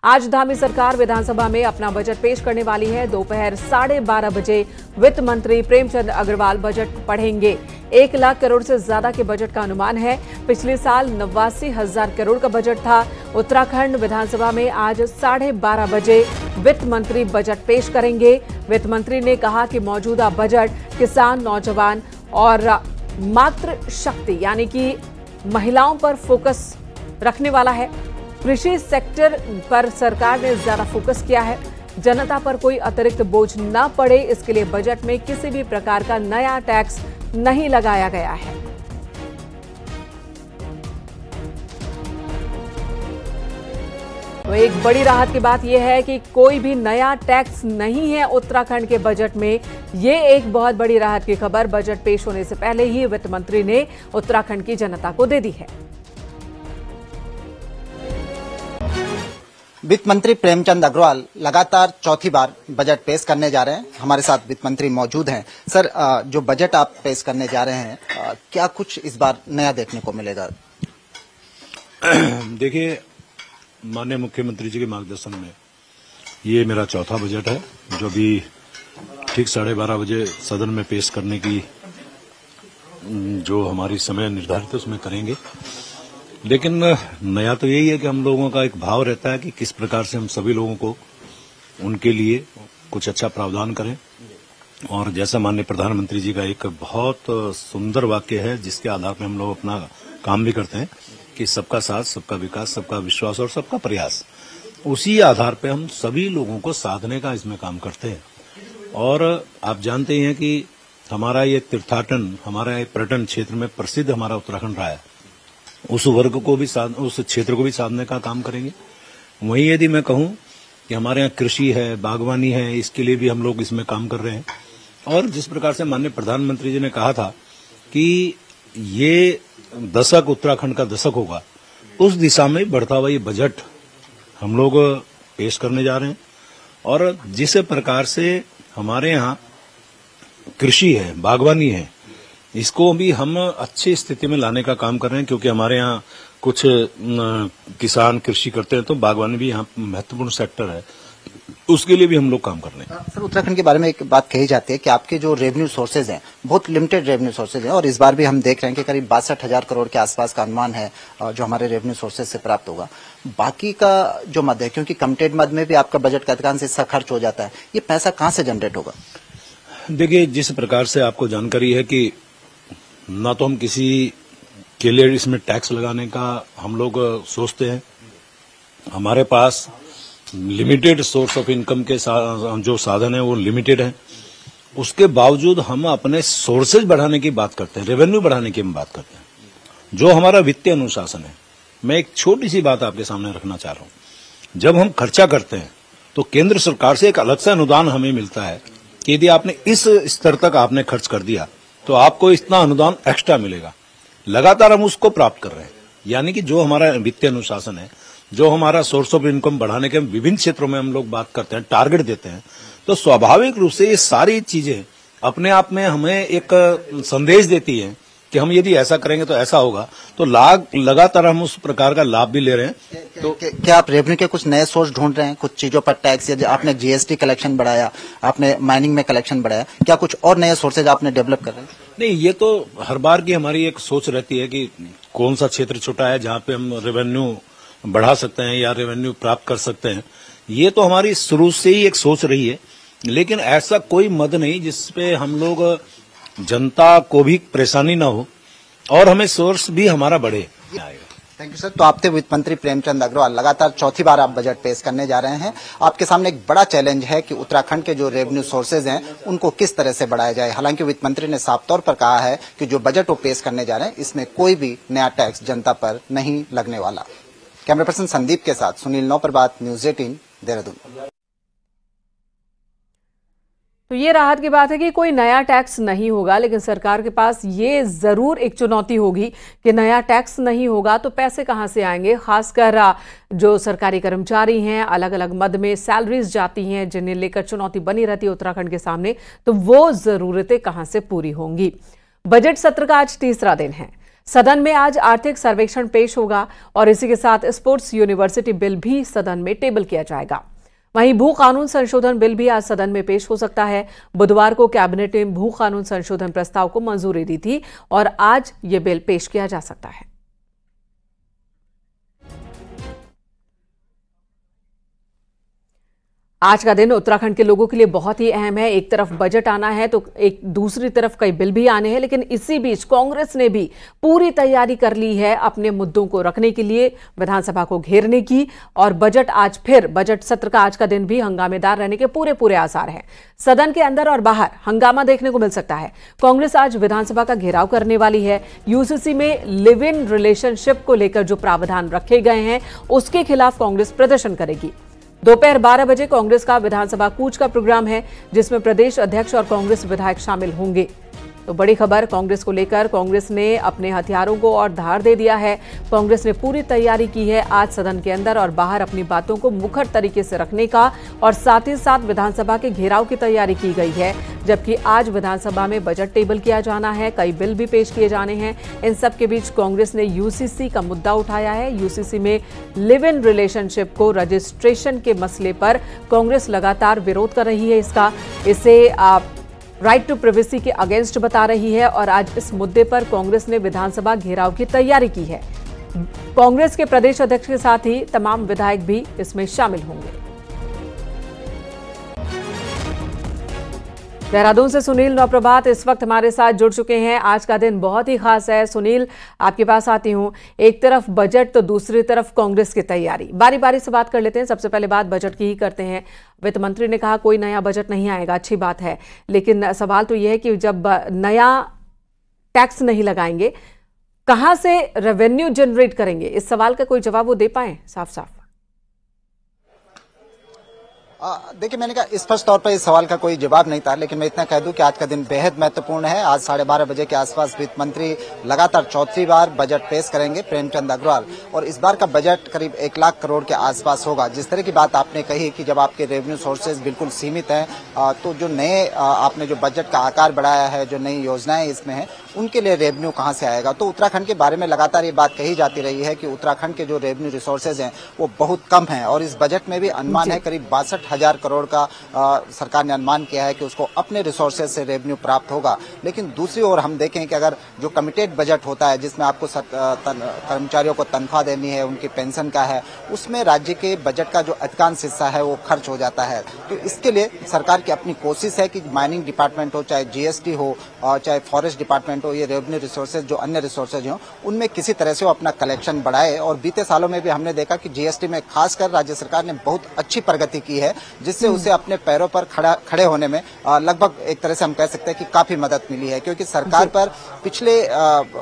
आज धामी सरकार विधानसभा में अपना बजट पेश करने वाली है। दोपहर 12:30 बजे वित्त मंत्री प्रेमचंद अग्रवाल बजट पढ़ेंगे। 1 लाख करोड़ से ज्यादा के बजट का अनुमान है। पिछले साल 89,000 करोड़ का बजट था। उत्तराखंड विधानसभा में आज 12:30 बजे वित्त मंत्री बजट पेश करेंगे। वित्त मंत्री ने कहा कि मौजूदा बजट किसान, नौजवान और मातृशक्ति यानी कि महिलाओं पर फोकस रखने वाला है। कृषि सेक्टर पर सरकार ने ज्यादा फोकस किया है। जनता पर कोई अतिरिक्त बोझ न पड़े, इसके लिए बजट में किसी भी प्रकार का नया टैक्स नहीं लगाया गया है। तो एक बड़ी राहत की बात यह है कि कोई भी नया टैक्स नहीं है उत्तराखंड के बजट में। ये एक बहुत बड़ी राहत की खबर बजट पेश होने से पहले ही वित्त मंत्री ने उत्तराखंड की जनता को दे दी है। वित्त मंत्री प्रेमचंद अग्रवाल लगातार चौथी बार बजट पेश करने जा रहे हैं। हमारे साथ वित्त मंत्री मौजूद हैं। सर, जो बजट आप पेश करने जा रहे हैं, क्या कुछ इस बार नया देखने को मिलेगा? देखिए, माननीय मुख्यमंत्री जी के मार्गदर्शन में ये मेरा चौथा बजट है, जो भी ठीक 12:30 बजे सदन में पेश करने की जो हमारी समय निर्धारित है उसमें करेंगे। लेकिन नया तो यही है कि हम लोगों का एक भाव रहता है कि किस प्रकार से हम सभी लोगों को उनके लिए कुछ अच्छा प्रावधान करें। और जैसा माननीय प्रधानमंत्री जी का एक बहुत सुंदर वाक्य है, जिसके आधार पर हम लोग अपना काम भी करते हैं कि सबका साथ, सबका विकास, सबका विश्वास और सबका प्रयास, उसी आधार पर हम सभी लोगों को साधने का इसमें काम करते हैं। और आप जानते हैं कि हमारा ये तीर्थाटन, हमारा ये पर्यटन क्षेत्र में प्रसिद्ध हमारा उत्तराखंड रहा है। उस वर्ग को भी उस क्षेत्र को भी साधने का काम करेंगे। वहीं यदि मैं कहूं कि हमारे यहाँ कृषि है, बागवानी है, इसके लिए भी हम लोग इसमें काम कर रहे हैं। और जिस प्रकार से माननीय प्रधानमंत्री जी ने कहा था कि ये दशक उत्तराखंड का दशक होगा, उस दिशा में बढ़ता हुआ ये बजट हम लोग पेश करने जा रहे हैं। और जिस प्रकार से हमारे यहाँ कृषि है, बागवानी है, इसको भी हम अच्छी स्थिति में लाने का काम कर रहे हैं, क्योंकि हमारे यहाँ कुछ किसान कृषि करते हैं, तो बागवानी भी यहाँ महत्वपूर्ण सेक्टर है, उसके लिए भी हम लोग काम कर रहे हैं। सर, उत्तराखंड के बारे में एक बात कही जाती है कि आपके जो रेवेन्यू सोर्सेज हैं बहुत लिमिटेड रेवेन्यू सोर्सेज हैं, और इस बार भी हम देख रहे हैं कि करीब 62,000 करोड़ के आसपास का अनुमान है जो हमारे रेवेन्यू सोर्सेज से प्राप्त होगा। बाकी का जो मद है, क्योंकि कमिटेड मद में भी आपका बजट का अधिकांश हिस्सा खर्च हो जाता है, ये पैसा कहाँ से जनरेट होगा? देखिए, जिस प्रकार से आपको जानकारी है कि ना तो हम किसी के लिए इसमें टैक्स लगाने का हम लोग सोचते हैं, हमारे पास लिमिटेड सोर्स ऑफ इनकम के जो साधन है वो लिमिटेड है। उसके बावजूद हम अपने सोर्सेज बढ़ाने की बात करते हैं, रेवेन्यू बढ़ाने की हम बात करते हैं, जो हमारा वित्तीय अनुशासन है। मैं एक छोटी सी बात आपके सामने रखना चाह रहा हूं। जब हम खर्चा करते हैं तो केंद्र सरकार से एक अलग से अनुदान हमें मिलता है कि यदि आपने इस स्तर तक आपने खर्च कर दिया तो आपको इतना अनुदान एक्स्ट्रा मिलेगा। लगातार हम उसको प्राप्त कर रहे हैं। यानी कि जो हमारा वित्तीय अनुशासन है, जो हमारा सोर्स ऑफ इनकम बढ़ाने के विभिन्न क्षेत्रों में हम लोग बात करते हैं, टारगेट देते हैं, तो स्वाभाविक रूप से ये सारी चीजें अपने आप में हमें एक संदेश देती है कि हम यदि ऐसा करेंगे तो ऐसा होगा। तो लगातार हम उस प्रकार का लाभ भी ले रहे हैं। तो क्या आप रेवेन्यू के कुछ नए सोर्स ढूंढ रहे हैं? कुछ चीजों पर टैक्स, या आपने जीएसटी कलेक्शन बढ़ाया, आपने माइनिंग में कलेक्शन बढ़ाया, क्या कुछ और नए सोर्सेज आपने डेवलप कर रहे हैं? नहीं, ये तो हर बार की हमारी एक सोच रहती है कि कौन सा क्षेत्र छोटा है जहां पे हम रेवेन्यू बढ़ा सकते हैं या रेवेन्यू प्राप्त कर सकते हैं। ये तो हमारी शुरू से ही एक सोच रही है। लेकिन ऐसा कोई मद नहीं जिसपे हम लोग जनता को भी परेशानी ना हो और हमें सोर्स भी हमारा बढ़े। Thank you sir. तो आप थे वित्त मंत्री प्रेमचंद अग्रवाल। लगातार चौथी बार आप बजट पेश करने जा रहे हैं। आपके सामने एक बड़ा चैलेंज है कि उत्तराखंड के जो रेवेन्यू सोर्सेज हैं उनको किस तरह से बढ़ाया जाए। हालांकि वित्त मंत्री ने साफ तौर पर कहा है कि जो बजट वो पेश करने जा रहे हैं इसमें कोई भी नया टैक्स जनता पर नहीं लगने वाला। कैमरा पर्सन संदीप के साथ सुनील नौप्रभात, न्यूज 18 देहरादून। तो ये राहत की बात है कि कोई नया टैक्स नहीं होगा, लेकिन सरकार के पास ये जरूर एक चुनौती होगी कि नया टैक्स नहीं होगा तो पैसे कहां से आएंगे। खासकर जो सरकारी कर्मचारी हैं, अलग अलग मद में सैलरीज जाती हैं, जिन्हें लेकर चुनौती बनी रहती है उत्तराखंड के सामने, तो वो जरूरतें कहां से पूरी होंगी। बजट सत्र का आज तीसरा दिन है। सदन में आज आर्थिक सर्वेक्षण पेश होगा और इसी के साथ स्पोर्ट्स यूनिवर्सिटी बिल भी सदन में टेबल किया जाएगा। वहीं भू कानून संशोधन बिल भी आज सदन में पेश हो सकता है। बुधवार को कैबिनेट ने भू कानून संशोधन प्रस्ताव को मंजूरी दी थी और आज ये बिल पेश किया जा सकता है। आज का दिन उत्तराखंड के लोगों के लिए बहुत ही अहम है। एक तरफ बजट आना है तो एक दूसरी तरफ कई बिल भी आने हैं, लेकिन इसी बीच कांग्रेस ने भी पूरी तैयारी कर ली है अपने मुद्दों को रखने के लिए, विधानसभा को घेरने की। और बजट सत्र का आज का दिन भी हंगामेदार रहने के पूरे आसार हैं। सदन के अंदर और बाहर हंगामा देखने को मिल सकता है। कांग्रेस आज विधानसभा का घेराव करने वाली है। यूसीसी में लिव इन रिलेशनशिप को लेकर जो प्रावधान रखे गए हैं उसके खिलाफ कांग्रेस प्रदर्शन करेगी। दोपहर 12 बजे कांग्रेस का विधानसभा कूच का प्रोग्राम है, जिसमें प्रदेश अध्यक्ष और कांग्रेस विधायक शामिल होंगे। तो बड़ी खबर कांग्रेस को लेकर, कांग्रेस ने अपने हथियारों को और धार दे दिया है। कांग्रेस ने पूरी तैयारी की है आज सदन के अंदर और बाहर अपनी बातों को मुखर तरीके से रखने का, और साथ ही साथ विधानसभा के घेराव की तैयारी की गई है। जबकि आज विधानसभा में बजट टेबल किया जाना है, कई बिल भी पेश किए जाने हैं। इन सब के बीच कांग्रेस ने यूसीसी का मुद्दा उठाया है। यूसीसी में लिव इन रिलेशनशिप को रजिस्ट्रेशन के मसले पर कांग्रेस लगातार विरोध कर रही है। इसे राइट टू प्राइवेसी के अगेंस्ट बता रही है और आज इस मुद्दे पर कांग्रेस ने विधानसभा घेराव की तैयारी की है। कांग्रेस के प्रदेश अध्यक्ष के साथ ही तमाम विधायक भी इसमें शामिल होंगे। देहरादून से सुनील नौप्रभात इस वक्त हमारे साथ जुड़ चुके हैं। आज का दिन बहुत ही खास है। सुनील, आपके पास आती हूं। एक तरफ बजट तो दूसरी तरफ कांग्रेस की तैयारी। बारी बारी से बात कर लेते हैं। सबसे पहले बात बजट की ही करते हैं। वित्त मंत्री ने कहा कोई नया बजट नहीं आएगा, अच्छी बात है, लेकिन सवाल तो यह है कि जब नया टैक्स नहीं लगाएंगे, कहां से रेवेन्यू जनरेट करेंगे? इस सवाल का कोई जवाब वो दे पाए साफ साफ? देखिए, मैंने कहा स्पष्ट तौर पर इस सवाल का कोई जवाब नहीं था, लेकिन मैं इतना कह दूं कि आज का दिन बेहद महत्वपूर्ण है। आज 12:30 बजे के आसपास वित्त मंत्री लगातार चौथी बार बजट पेश करेंगे, प्रेमचंद अग्रवाल, और इस बार का बजट करीब 1 लाख करोड़ के आसपास होगा। जिस तरह की बात आपने कही कि जब आपके रेवेन्यू सोर्सेज बिल्कुल सीमित हैं, तो जो नए आपने जो बजट का आकार बढ़ाया है, जो नई योजनाएं इसमें हैं, उनके लिए रेवेन्यू कहां से आएगा? तो उत्तराखंड के बारे में लगातार ये बात कही जाती रही है कि उत्तराखंड के जो रेवेन्यू रिसोर्सेज हैं वो बहुत कम हैं, और इस बजट में भी अनुमान है करीब 62,000 करोड़ का सरकार ने अनुमान किया है कि उसको अपने रिसोर्सेज से रेवेन्यू प्राप्त होगा। लेकिन दूसरी ओर हम देखें कि अगर जो कमिटेड बजट होता है, जिसमें आपको कर्मचारियों को तनख्वाह देनी है, उनकी पेंशन का है, उसमें राज्य के बजट का जो अधिकांश हिस्सा है वो खर्च हो जाता है। तो इसके लिए सरकार की अपनी कोशिश है कि माइनिंग डिपार्टमेंट हो, चाहे जीएसटी हो, चाहे फॉरेस्ट डिपार्टमेंट हो, ये रेवेन्यू रिसोर्सेज जो अन्य रिसोर्सेज हो, उनमें किसी तरह से वो अपना कलेक्शन बढ़ाए। और बीते सालों में भी हमने देखा कि जीएसटी में खासकर राज्य सरकार ने बहुत अच्छी प्रगति की है, जिससे उसे अपने पैरों पर खड़े होने में लगभग एक तरह से हम कह सकते हैं कि काफी मदद मिली है। क्योंकि सरकार पर पिछले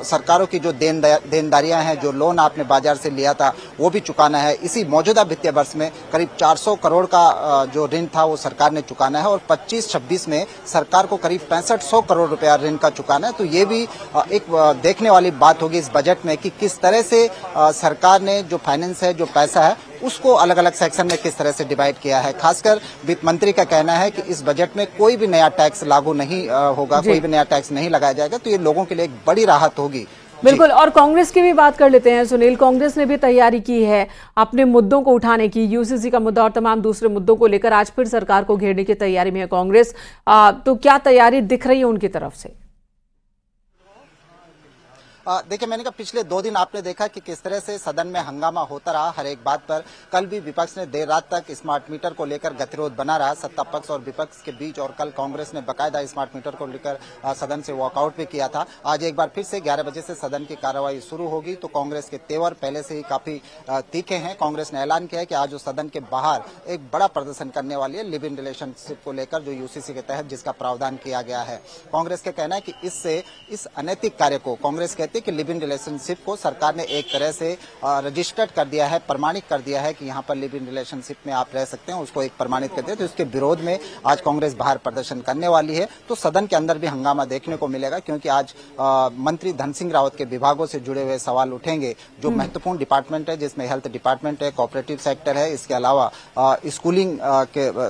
सरकारों की जो देनदारियां हैं, जो लोन आपने बाजार से लिया था, वो भी चुकाना है। इसी मौजूदा वित्तीय वर्ष में करीब 400 करोड़ का जो ऋण था वो सरकार ने चुकाना है, और 25-26 में सरकार को करीब 6500 करोड़ रुपया ऋण का चुकाना है। तो ये भी एक देखने वाली बात होगी इस बजट में कि किस तरह से सरकार ने जो फाइनेंस है, जो पैसा है, उसको अलग अलग सेक्शन में किस तरह से डिवाइड किया है। खासकर वित्त मंत्री का कहना है कि इस बजट में कोई भी नया टैक्स लागू नहीं होगा, कोई भी नया टैक्स नहीं लगाया जाएगा। तो ये लोगों के लिए एक बड़ी राहत होगी। बिल्कुल। और कांग्रेस की भी बात कर लेते हैं सुनील। कांग्रेस ने भी तैयारी की है अपने मुद्दों को उठाने की, यूसीसी का मुद्दा और तमाम दूसरे मुद्दों को लेकर आज फिर सरकार को घेरने की तैयारी में है कांग्रेस। तो क्या तैयारी दिख रही है उनकी तरफ से? देखिए, मैंने कहा पिछले 2 दिन आपने देखा कि किस तरह से सदन में हंगामा होता रहा हर एक बात पर। कल भी विपक्ष ने देर रात तक स्मार्ट मीटर को लेकर गतिरोध बना रहा, सत्ता पक्ष और विपक्ष के बीच, और कल कांग्रेस ने बकायदा स्मार्ट मीटर को लेकर सदन से वॉकआउट भी किया था। आज एक बार फिर से 11 बजे से सदन की कार्रवाई शुरू होगी। तो कांग्रेस के तेवर पहले से ही काफी तीखे हैं। कांग्रेस ने ऐलान किया है कि आज वो सदन के बाहर एक बड़ा प्रदर्शन करने वाली है लिव इन रिलेशनशिप को लेकर, जो यूसीसी के तहत जिसका प्रावधान किया गया है। कांग्रेस का कहना है कि इससे इस अनैतिक कार्य को, कांग्रेस कहती है कि लिव इन रिलेशनशिप को सरकार ने एक तरह से रजिस्टर्ड कर दिया है, प्रमाणित कर दिया है कि यहाँ पर लिव इन रिलेशनशिप में आप रह सकते हैं, उसको एक प्रमाणित कर दिया। तो इसके विरोध में आज कांग्रेस बाहर प्रदर्शन करने वाली है। तो सदन के अंदर भी हंगामा देखने को मिलेगा, क्योंकि आज मंत्री धन सिंह रावत के विभागों से जुड़े हुए सवाल उठेंगे। जो महत्वपूर्ण डिपार्टमेंट है, जिसमें हेल्थ डिपार्टमेंट है, कोऑपरेटिव सेक्टर है, इसके अलावा स्कूलिंग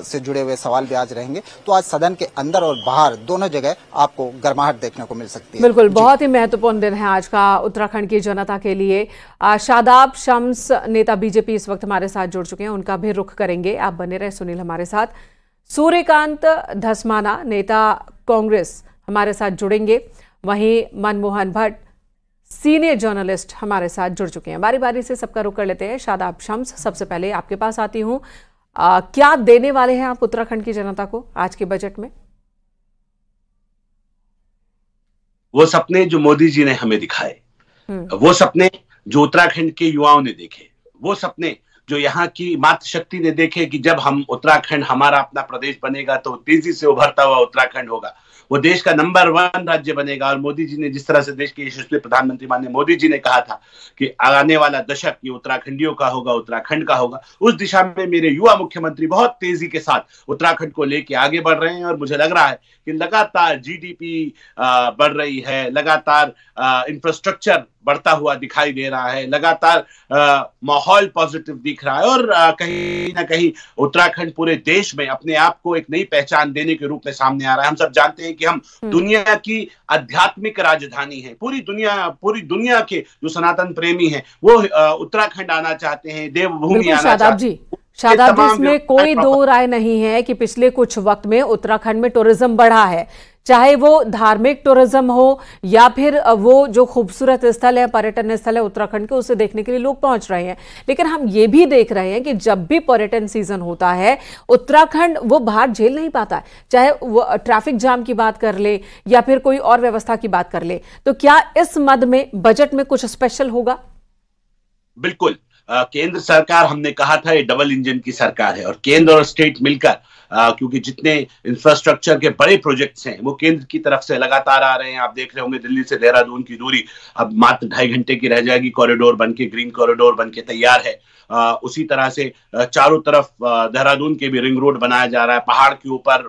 से जुड़े हुए सवाल भी आज रहेंगे। तो आज सदन के अंदर और बाहर दोनों जगह आपको गर्माहट देखने को मिल सकती है। बिल्कुल, बहुत ही महत्वपूर्ण दिन है आज का उत्तराखंड की जनता के लिए। शादाब शम्स नेता बीजेपी इस वक्त हमारे साथ जुड़ चुके हैं, उनका भी रुख करेंगे। आप बने रहे सुनील हमारे साथ। सूर्यकांत धस्माना नेता कांग्रेस हमारे साथ जुड़ेंगे, वहीं मनमोहन भट्ट सीनियर जर्नलिस्ट हमारे साथ जुड़ चुके हैं। बारी बारी से सबका रुख कर लेते हैं। शादाब शम्स, सबसे पहले आपके पास आती हूं, क्या देने वाले हैं आप उत्तराखंड की जनता को आज के बजट में? वो सपने जो मोदी जी ने हमें दिखाए, वो सपने जो उत्तराखंड के युवाओं ने देखे, वो सपने जो यहाँ की मातृशक्ति ने देखे कि जब हम उत्तराखंड हमारा अपना प्रदेश बनेगा तो तेजी से उभरता हुआ उत्तराखंड होगा, वो देश का नंबर 1 राज्य बनेगा। और मोदी जी ने जिस तरह से देश के यशस्वी प्रधानमंत्री माननीय मोदी जी ने कहा था कि आने वाला दशक ये उत्तराखंडियों का होगा, उत्तराखंड का होगा, उस दिशा में मेरे युवा मुख्यमंत्री बहुत तेजी के साथ उत्तराखंड को लेके आगे बढ़ रहे हैं। और मुझे लग रहा है कि लगातार जीडीपी बढ़ रही है, लगातार इंफ्रास्ट्रक्चर बढ़ता हुआ दिखाई दे रहा है, लगातार माहौल पॉजिटिव दिख रहा है और कहीं ना कहीं उत्तराखंड पूरे देश में अपने आप को एक नई पहचान देने के रूप में सामने आ रहा है। हम सब जानते हैं कि हम दुनिया की आध्यात्मिक राजधानी है। पूरी दुनिया के जो सनातन प्रेमी हैं वो उत्तराखंड आना चाहते हैं, देवभूमि आना चाहते हैं। शादाब जी, इसमें कोई दो राय नहीं है कि पिछले कुछ वक्त में उत्तराखंड में टूरिज्म बढ़ा है, चाहे वो धार्मिक टूरिज्म हो या फिर वो जो खूबसूरत स्थल है, पर्यटन स्थल है उत्तराखंड के, उसे देखने के लिए लोग पहुंच रहे हैं। लेकिन हम ये भी देख रहे हैं कि जब भी पर्यटन सीजन होता है उत्तराखंड वो बाहर झेल नहीं पाता है, चाहे वो ट्रैफिक जाम की बात कर ले या फिर कोई और व्यवस्था की बात कर ले। तो क्या इस मद में बजट में कुछ स्पेशल होगा? बिल्कुल, केंद्र सरकार, हमने कहा था ये डबल इंजन की सरकार है और केंद्र और स्टेट मिलकर, क्योंकि जितने इंफ्रास्ट्रक्चर के बड़े प्रोजेक्ट्स हैं वो केंद्र की तरफ से लगातार आ रहे हैं। आप देख रहे होंगे दिल्ली से देहरादून की दूरी अब मात्र 2.5 घंटे की रह जाएगी, कॉरिडोर बनके, ग्रीन कॉरिडोर बनके तैयार है। उसी तरह से चारों तरफ देहरादून के भी रिंग रोड बनाया जा रहा है। पहाड़ के ऊपर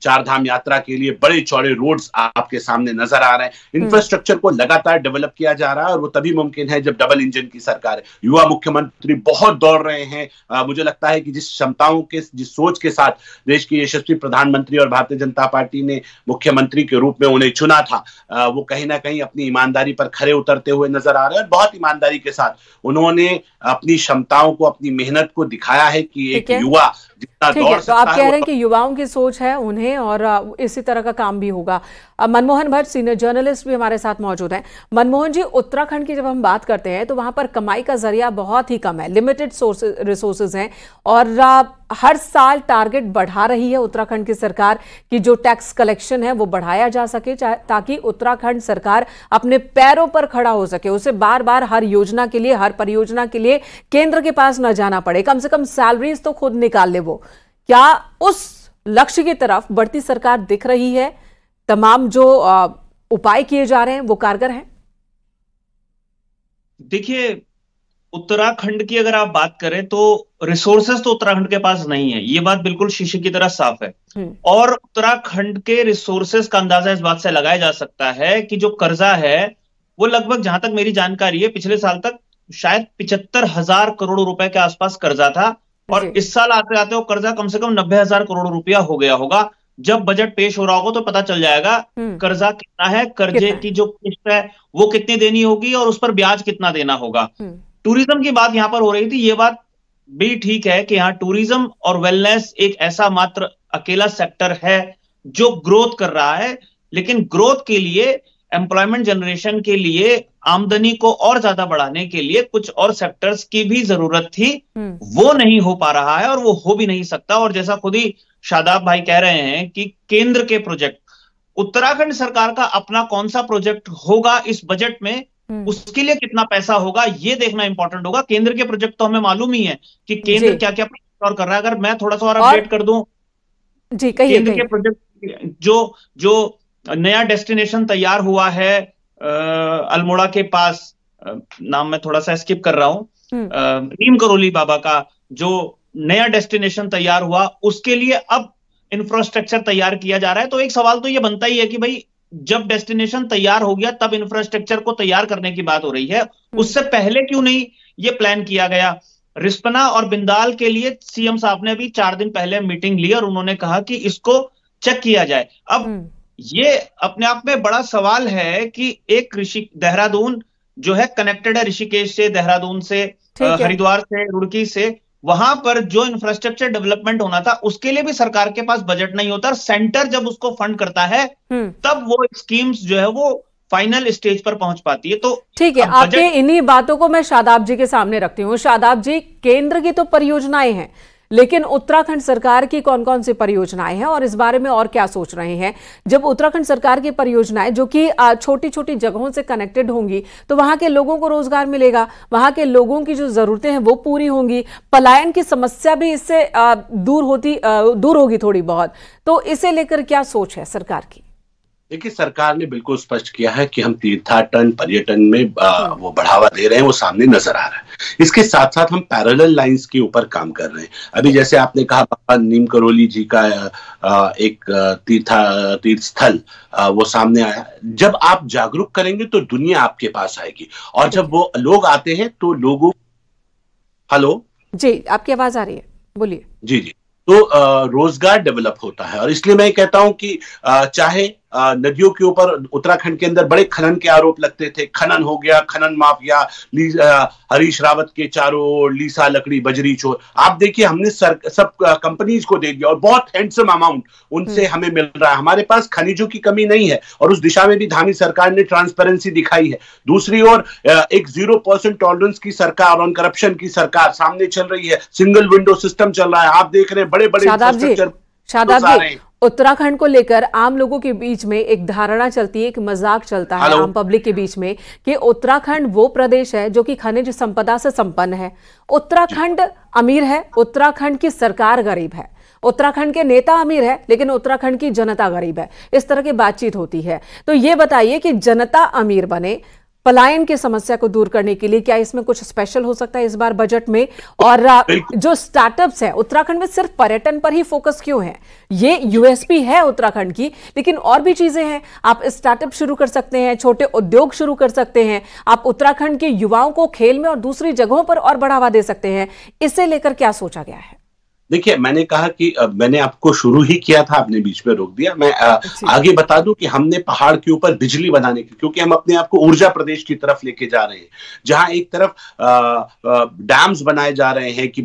4 धाम यात्रा के लिए बड़े चौड़े रोड्स आपके सामने नजर आ रहे हैं। इंफ्रास्ट्रक्चर को लगातार डेवलप किया जा रहा है और वो तभी मुमकिन है जब डबल इंजन की सरकार है। युवा मुख्यमंत्री बहुत दौड़ रहे हैं। मुझे लगता है कि जिस क्षमताओं के, जिस सोच के साथ देश के यशस्वी प्रधानमंत्री और भारतीय जनता पार्टी ने मुख्यमंत्री के रूप में उन्हें चुना था, वो कहीं ना कहीं अपनी ईमानदारी पर खरे उतरते हुए नजर आ रहे हैं और बहुत ईमानदारी के साथ उन्होंने अपनी क्षमताओं को, अपनी मेहनत को दिखाया है कि एक युवा जितना दौड़ सकता है। तो आप कह रहे हैं कि युवाओं की सोच है उन्हें और इसी तरह का काम भी होगा। मनमोहन भट्ट सीनियर जर्नलिस्ट भी हमारे साथ मौजूद हैं। मनमोहन जी, उत्तराखंड की जब हम बात करते हैं तो वहां पर कमाई का जरिया बहुत ही कम है, लिमिटेड रिसोर्सेज हैं और हर साल टारगेट बढ़ा रही है उत्तराखंड की सरकार कि जो टैक्स कलेक्शन है वो बढ़ाया जा सके ताकि उत्तराखंड सरकार अपने पैरों पर खड़ा हो सके, उसे बार बार हर योजना के लिए, हर परियोजना के लिए केंद्र के पास न जाना पड़े, कम से कम सैलरीज तो खुद निकाल ले। वो क्या उस लक्ष्य की तरफ बढ़ती सरकार दिख रही है? तमाम जो उपाय किए जा रहे हैं वो कारगर हैं? देखिए, उत्तराखंड की अगर आप बात करें तो रिसोर्सेस तो उत्तराखंड के पास नहीं है, ये बात बिल्कुल शीशे की तरह साफ है। और उत्तराखंड के रिसोर्सेस का अंदाजा इस बात से लगाया जा सकता है कि जो कर्जा है वो लगभग, जहां तक मेरी जानकारी है, पिछले साल तक शायद 75,000 करोड़ रुपए के आसपास कर्जा था और इस साल आते आते वो कर्जा कम से कम 90,000 करोड़ रुपया हो गया होगा। जब बजट पेश हो रहा होगा तो पता चल जाएगा कर्जा कितना है, कर्जे की जो किस्त है वो कितनी देनी होगी और उस पर ब्याज कितना देना होगा। टूरिज्म की बात यहां पर हो रही थी, ये बात भी ठीक है कि यहाँ टूरिज्म और वेलनेस एक ऐसा मात्र अकेला सेक्टर है जो ग्रोथ कर रहा है, लेकिन ग्रोथ के लिए, एम्प्लॉयमेंट जनरेशन के लिए, आमदनी को और ज्यादा बढ़ाने के लिए कुछ और सेक्टर्स की भी जरूरत थी, वो नहीं हो पा रहा है और वो हो भी नहीं सकता। और जैसा खुद ही शादाब भाई कह रहे हैं कि केंद्र के प्रोजेक्ट, उत्तराखंड सरकार का अपना कौन सा प्रोजेक्ट होगा इस बजट में, उसके लिए कितना पैसा होगा ये देखना इंपॉर्टेंट होगा। केंद्र के प्रोजेक्ट तो हमें मालूम ही है कि केंद्र क्या क्या और कर रहा है। अगर मैं थोड़ा सा और अपडेट कर दूं, जी केंद्र के प्रोजेक्ट जो नया डेस्टिनेशन तैयार हुआ है अल्मोड़ा के पास, नाम मैं थोड़ा सा स्किप कर रहा हूं, नीम करोली बाबा का जो नया डेस्टिनेशन तैयार हुआ, उसके लिए अब इंफ्रास्ट्रक्चर तैयार किया जा रहा है। तो एक सवाल तो ये बनता ही है कि भाई जब डेस्टिनेशन तैयार हो गया तब इंफ्रास्ट्रक्चर को तैयार करने की बात हो रही है, उससे पहले क्यों नहीं ये प्लान किया गया? रिस्पना और बिंदाल के लिए सीएम साहब ने अभी 4 दिन पहले मीटिंग ली और उन्होंने कहा कि इसको चेक किया जाए। अब ये अपने आप में बड़ा सवाल है कि एक देहरादून जो है कनेक्टेड है ऋषिकेश से, देहरादून से, हरिद्वार से, रुड़की से, वहां पर जो इंफ्रास्ट्रक्चर डेवलपमेंट होना था उसके लिए भी सरकार के पास बजट नहीं होता, और सेंटर जब उसको फंड करता है तब वो स्कीम्स जो है वो फाइनल स्टेज पर पहुंच पाती है। तो ठीक है, आपके इन्हीं बातों को मैं शादाब जी के सामने रखती हूँ। शादाब जी, केंद्र की तो परियोजनाएं हैं, लेकिन उत्तराखंड सरकार की कौन कौन सी परियोजनाएं हैं और इस बारे में और क्या सोच रहे हैं? जब उत्तराखंड सरकार की परियोजनाएं जो कि छोटी छोटी जगहों से कनेक्टेड होंगी तो वहां के लोगों को रोजगार मिलेगा, वहां के लोगों की जो जरूरतें हैं वो पूरी होंगी, पलायन की समस्या भी इससे दूर होगी थोड़ी बहुत। तो इसे लेकर क्या सोच है सरकार की? देखिए, सरकार ने बिल्कुल स्पष्ट किया है कि हम तीर्थाटन पर्यटन में वो बढ़ावा दे रहे हैं, वो सामने नजर आ रहा है। इसके साथ साथ हम पैरेलल लाइंस के ऊपर काम कर रहे हैं। अभी जैसे आपने कहा, बाबा नीम करोली जी का एक तीर्थ स्थल वो सामने आया। जब आप जागरूक करेंगे तो दुनिया आपके पास आएगी, और जब वो लोग आते हैं तो लोगों हेलो जी, आपकी आवाज आ रही है, बोलिए। जी जी, तो रोजगार डेवलप होता है, और इसलिए मैं कहता हूं कि चाहे नदियों के ऊपर उत्तराखंड के अंदर बड़े खनन के आरोप लगते थे, खनन हो गया, खनन माफिया, हरीश रावत के चारों ओर लीसा लकड़ी बजरी चोर, आप देखिए हमने सब कंपनीज को दे दिया और बहुत हैंडसम अमाउंट उनसे हमें मिल रहा है। हमारे पास खनिजों की कमी नहीं है, और उस दिशा में भी धामी सरकार ने ट्रांसपेरेंसी दिखाई है। दूसरी ओर एक 0% टॉलरेंस की सरकार, ऑन करप्शन की सरकार सामने चल रही है, सिंगल विंडो सिस्टम चल रहा है। आप देख रहे हैं बड़े बड़े शादाब जी, उत्तराखंड को लेकर आम लोगों के बीच में एक धारणा चलती है, एक मजाक चलता है आम पब्लिक के बीच में कि उत्तराखंड वो प्रदेश है जो कि खनिज संपदा से संपन्न है। उत्तराखंड अमीर है, उत्तराखंड की सरकार गरीब है, उत्तराखंड के नेता अमीर है लेकिन उत्तराखंड की जनता गरीब है। इस तरह की बातचीत होती है। तो ये बताइए कि जनता अमीर बने, पलायन की समस्या को दूर करने के लिए क्या इसमें कुछ स्पेशल हो सकता है इस बार बजट में? और जो स्टार्टअप्स हैं, उत्तराखंड में सिर्फ पर्यटन पर ही फोकस क्यों है? ये यूएसपी है उत्तराखंड की, लेकिन और भी चीजें हैं। आप स्टार्टअप शुरू कर सकते हैं, छोटे उद्योग शुरू कर सकते हैं, आप उत्तराखंड के युवाओं को खेल में और दूसरी जगहों पर और बढ़ावा दे सकते हैं। इसे लेकर क्या सोचा गया है? देखिए, मैंने कहा कि मैंने आपको शुरू ही किया था, आपने बीच में रोक दिया। मैं आगे बता दूं कि हमने पहाड़ के ऊपर बिजली बनाने की, क्योंकि हम अपने आप को ऊर्जा प्रदेश की तरफ लेके जा रहे हैं, जहां एक तरफ डैम्स बनाए जा रहे हैं कि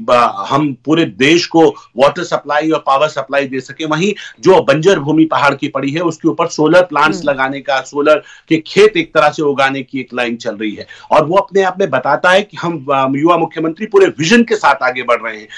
हम पूरे देश को वाटर सप्लाई और पावर सप्लाई दे सके, वहीं जो बंजर भूमि पहाड़ की पड़ी है उसके ऊपर सोलर प्लांट्स लगाने का, सोलर के खेत एक तरह से उगाने की एक लाइन चल रही है। और वो अपने आप में बताता है कि हम युवा मुख्यमंत्री पूरे विजन के साथ आगे बढ़ रहे हैं।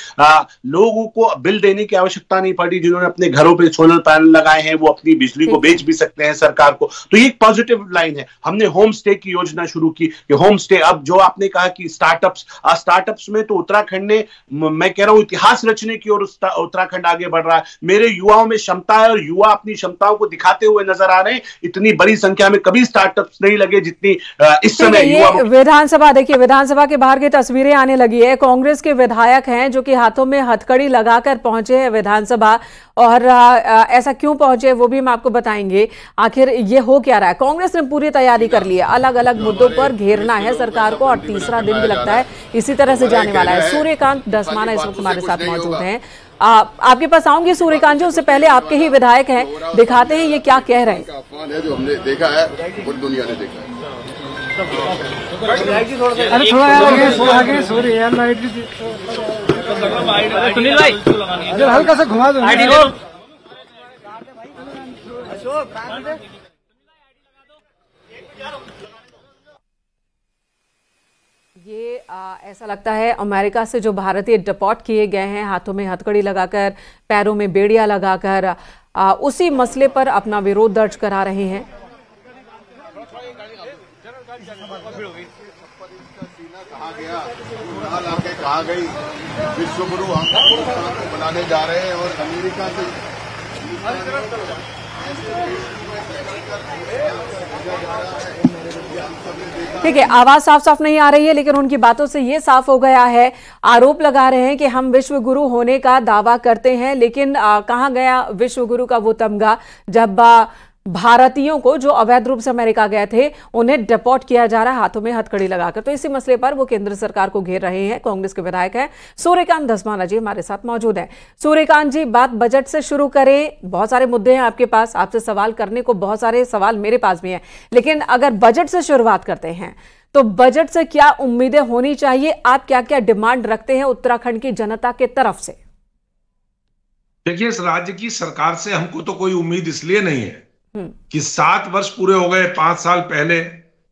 लोग को बिल देने की आवश्यकता नहीं पड़ी, जिन्होंने अपने घरों पे सोलर पैनल लगाए हैं वो अपनी बिजली को बेच भी सकते हैं सरकार को। तो ये एक पॉजिटिव लाइन है। हमने होम स्टे की योजना शुरू की कि होम स्टे, अब जो आपने कहा कि स्टार्टअप्स में तो उत्तराखंड ने, मैं कह रहा हूं, इतिहास रचने की ओर उत्तराखंड आगे बढ़ रहा है। मेरे युवाओं में क्षमता है और युवा अपनी क्षमताओं को दिखाते हुए नजर आ रहे हैं। इतनी बड़ी संख्या में कभी स्टार्टअप्स नहीं लगे जितनी इस समय युवा। विधानसभा, देखिए विधानसभा के बाहर की तस्वीरें आने लगी है। कांग्रेस के विधायक हैं जो कि हाथों में हथकड़ी लगाकर पहुंचे हैं विधानसभा, और ऐसा क्यों पहुंचे वो भी हम आपको बताएंगे। आखिर ये हो क्या रहा है? कांग्रेस ने पूरी तैयारी कर ली है, अलग अलग मुद्दों पर घेरना है सरकार को, और तीसरा दिन भी लगता है इसी तरह से जाने वाला है। सूर्यकांत धस्माना इस वक्त हमारे साथ मौजूद हैं। आपके पास आऊंगी सूर्यकांत जी, उससे पहले आपके ही विधायक हैं, दिखाते हैं ये क्या कह रहे हैं। जो हमने देखा है पूरी दुनिया ने देखा है। अरे थोड़ा आगे सुनील भाई जो हल्का सा घुमा दो। ये ऐसा लगता है अमेरिका से जो भारतीय डिपोर्ट किए गए हैं, हाथों में हथकड़ी लगाकर, पैरों में बेड़ियां लगाकर, उसी मसले पर अपना विरोध दर्ज करा रहे हैं। कहा गई विश्व गुरु हम बनाने जा रहे हैं, और अमेरिका से ठीक है, आवाज साफ साफ नहीं आ रही है, लेकिन उनकी बातों से ये साफ हो गया है। आरोप लगा रहे हैं कि हम विश्व गुरु होने का दावा करते हैं, लेकिन कहां गया विश्व गुरु का वो तमगा जब भारतीयों को जो अवैध रूप से अमेरिका गए थे उन्हें डिपोर्ट किया जा रहा है हाथों में हथकड़ी लगाकर। तो इसी मसले पर वो केंद्र सरकार को घेर रहे हैं। कांग्रेस के विधायक हैं सूर्यकांत धस्माना जी हमारे साथ मौजूद हैं। सूर्यकांत जी, बात बजट से शुरू करें। बहुत सारे मुद्दे हैं आपके पास, आपसे सवाल करने को बहुत सारे सवाल मेरे पास भी हैं, लेकिन अगर बजट से शुरुआत करते हैं तो बजट से क्या उम्मीदें होनी चाहिए? आप क्या क्या डिमांड रखते हैं उत्तराखंड की जनता के तरफ से? देखिए, इस राज्य की सरकार से हमको तो कोई उम्मीद इसलिए नहीं है कि 7 वर्ष पूरे हो गए। 5 साल पहले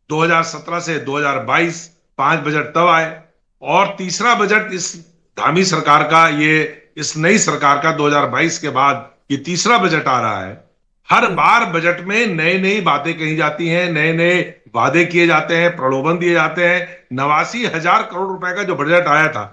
2017 से 2022 5 बजट तब आए, और तीसरा बजट इस धामी सरकार का, ये इस नई सरकार का 2022 के बाद ये तीसरा बजट आ रहा है। हर बार बजट में नई नई बातें कही जाती हैं, नए नए वादे किए जाते हैं, प्रलोभन दिए जाते हैं। 89,000 करोड़ रुपए का जो बजट आया था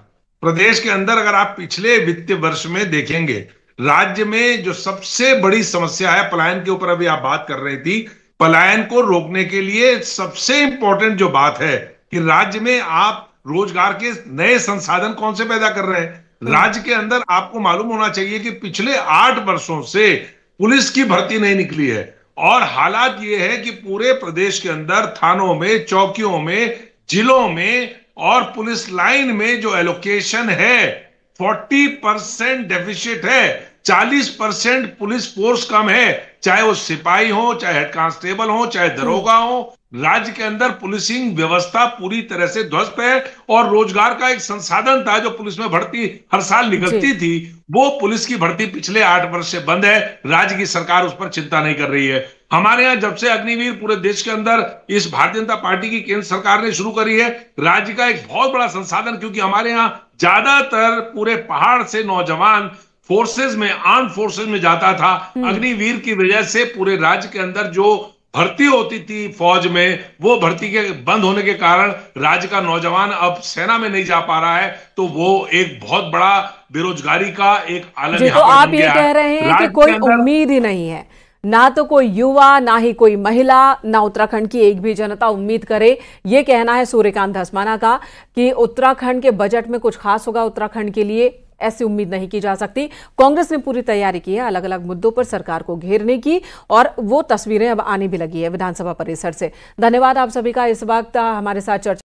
प्रदेश के अंदर, अगर आप पिछले वित्तीय वर्ष में देखेंगे, राज्य में जो सबसे बड़ी समस्या है पलायन के ऊपर, अभी आप बात कर रही थी, पलायन को रोकने के लिए सबसे इंपॉर्टेंट जो बात है कि राज्य में आप रोजगार के नए संसाधन कौन से पैदा कर रहे हैं। राज्य के अंदर आपको मालूम होना चाहिए कि पिछले 8 वर्षों से पुलिस की भर्ती नहीं निकली है, और हालात ये है कि पूरे प्रदेश के अंदर थानों में, चौकियों में, जिलों में और पुलिस लाइन में जो एलोकेशन है 40% डेफिसिट है। 40% पुलिस फोर्स कम है, चाहे वो सिपाही हो, चाहे हेड कांस्टेबल हो, चाहे दरोगा हो। राज्य के अंदर पुलिसिंग व्यवस्था पूरी तरह से ध्वस्त है, और रोजगार का एक संसाधन था जो पुलिस में भर्ती हर साल निकलती थी, वो पुलिस की भर्ती पिछले 8 वर्ष से बंद है। राज्य की सरकार उस पर चिंता नहीं कर रही है। हमारे यहाँ जब से अग्निवीर पूरे देश के अंदर इस भारतीय जनता पार्टी की केंद्र सरकार ने शुरू करी है, राज्य का एक बहुत बड़ा संसाधन, क्योंकि हमारे यहाँ ज्यादातर पूरे पहाड़ से नौजवान फोर्सेज में, आर्म फोर्सेज में जाता था। अग्निवीर की वजह से पूरे राज्य के अंदर जो भर्ती होती थी फौज में, वो भर्ती के बंद होने के कारण राज्य का नौजवान अब सेना में नहीं जा पा रहा है। तो वो एक बहुत बड़ा बेरोजगारी का एक आलम जी, तो आप ये कह रहे हैं कि कोई उम्मीद ही नहीं है, ना तो कोई युवा, ना ही कोई महिला, ना उत्तराखंड की एक भी जनता उम्मीद करे। ये कहना है सूर्यकांत धस्माना का कि उत्तराखंड के बजट में कुछ खास होगा उत्तराखंड के लिए, ऐसी उम्मीद नहीं की जा सकती। कांग्रेस ने पूरी तैयारी की है अलग अलग मुद्दों पर सरकार को घेरने की, और वो तस्वीरें अब आने भी लगी है विधानसभा परिसर से। धन्यवाद आप सभी का इस वक्त हमारे साथ चर्चा